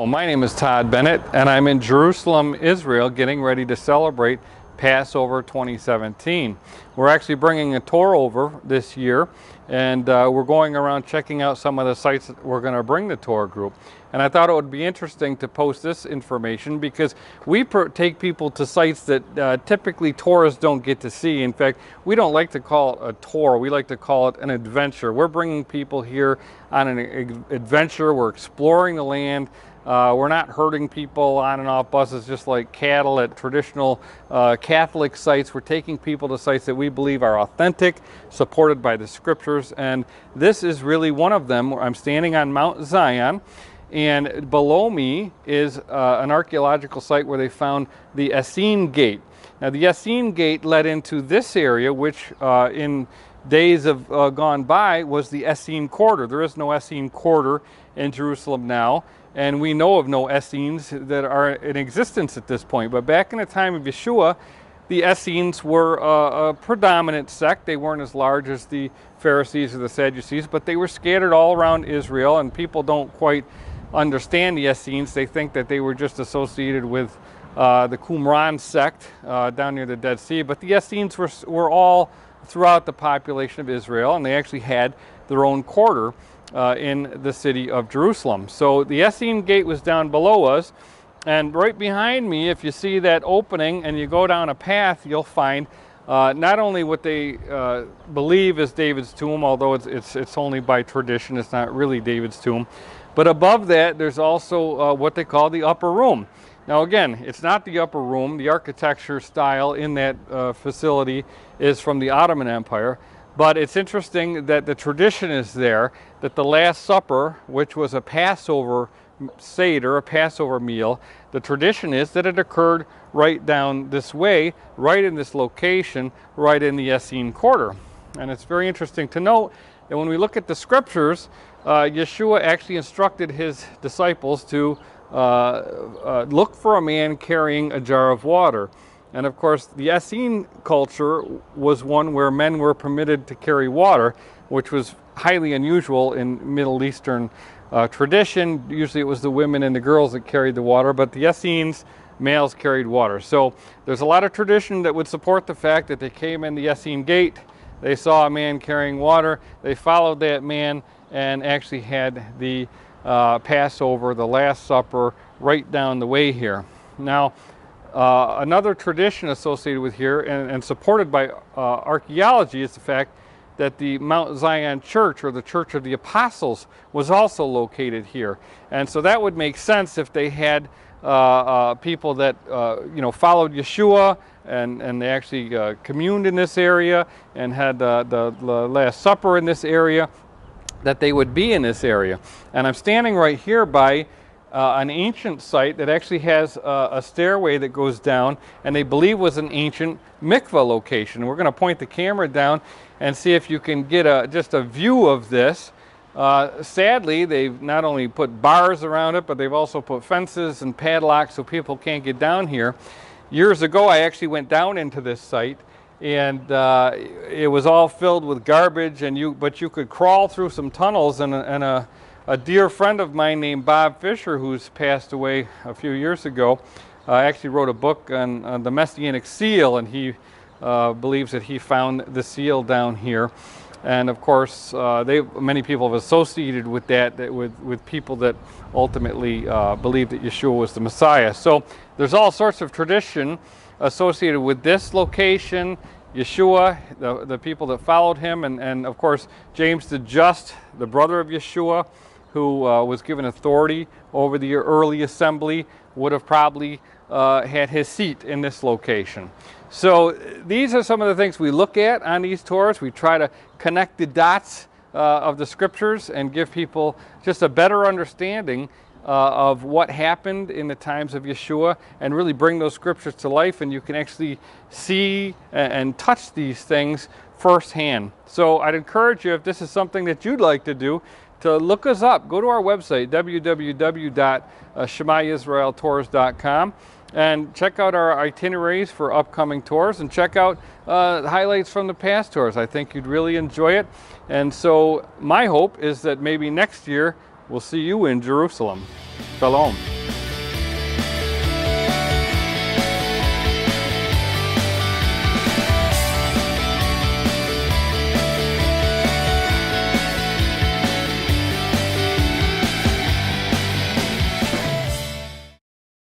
Hello, my name is Todd Bennett, and I'm in Jerusalem, Israel, getting ready to celebrate Passover 2017. We're actually bringing a tour over this year, and we're going around checking out some of the sites that we're going to bring the tour group. And I thought it would be interesting to post this information because we take people to sites that typically tourists don't get to see. In fact, we don't like to call it a tour. We like to call it an adventure. We're bringing people here on an adventure. We're exploring the land. We're not herding people on and off buses just like cattle at traditional Catholic sites. We're taking people to sites that we believe are authentic, supported by the scriptures, and this is really one of them. I'm standing on Mount Zion, and below me is an archaeological site where they found the Essene Gate. Now, the Essene Gate led into this area, which in days of gone by was the Essene Quarter. There is no Essene Quarter in Jerusalem now, and we know of no Essenes that are in existence at this point. But back in the time of Yahushua, the Essenes were a predominant sect. They weren't as large as the Pharisees or the Sadducees, but they were scattered all around Israel, and people don't quite understand the Essenes. They think that they were just associated with the Qumran sect down near the Dead Sea, but the Essenes were all throughout the population of Israel, and they actually had their own quarter in the city of Jerusalem. So the Essene Gate was down below us, and right behind me, if you see that opening and you go down a path, you'll find not only what they believe is David's tomb, although it's only by tradition, it's not really David's tomb, but above that there's also what they call the upper room. Now again, it's not the upper room. The architecture style in that facility is from the Ottoman Empire, but it's interesting that the tradition is there that the Last Supper, which was a Passover Seder, a Passover meal, the tradition is that it occurred right down this way, right in this location, right in the Essene Quarter. And it's very interesting to note that when we look at the scriptures, Yahushua actually instructed his disciples to look for a man carrying a jar of water. And of course, the Essene culture was one where men were permitted to carry water, which was highly unusual in Middle Eastern tradition. Usually it was the women and the girls that carried the water, but the Essenes, males carried water. So there's a lot of tradition that would support the fact that they came in the Essene Gate, they saw a man carrying water, they followed that man and actually had the Passover, the Last Supper, right down the way here. Now, another tradition associated with here and supported by archaeology is the fact that the Mount Zion Church, or the Church of the Apostles, was also located here. And so that would make sense if they had people that followed Yahushua and they actually communed in this area and had the Last Supper in this area, that they would be in this area. And I'm standing right here by an ancient site that actually has a stairway that goes down, and they believe was an ancient mikvah location. We're going to point the camera down and see if you can get just a view of this. Sadly, they've not only put bars around it, but they've also put fences and padlocks so people can't get down here. Years ago, I actually went down into this site, and it was all filled with garbage, but you could crawl through some tunnels, and a dear friend of mine named Bob Fisher, who's passed away a few years ago, actually wrote a book on the Messianic Seal, and he believes that he found the seal down here. And of course, many people have associated with that with people that ultimately believe that Yahushua was the Messiah. So there's all sorts of tradition associated with this location, Yahushua, the people that followed him, and of course James the Just, the brother of Yahushua, who was given authority over the early assembly, would have probably had his seat in this location. So these are some of the things we look at on these tours. We try to connect the dots of the scriptures and give people just a better understanding of what happened in the times of Yahushua, and really bring those scriptures to life, and you can actually see and touch these things firsthand. So I'd encourage you, if this is something that you'd like to do, to look us up. Go to our website, www.shemaisraeltours.com, and check out our itineraries for upcoming tours, and check out highlights from the past tours. I think you'd really enjoy it. And so my hope is that maybe next year we'll see you in Jerusalem. Shalom.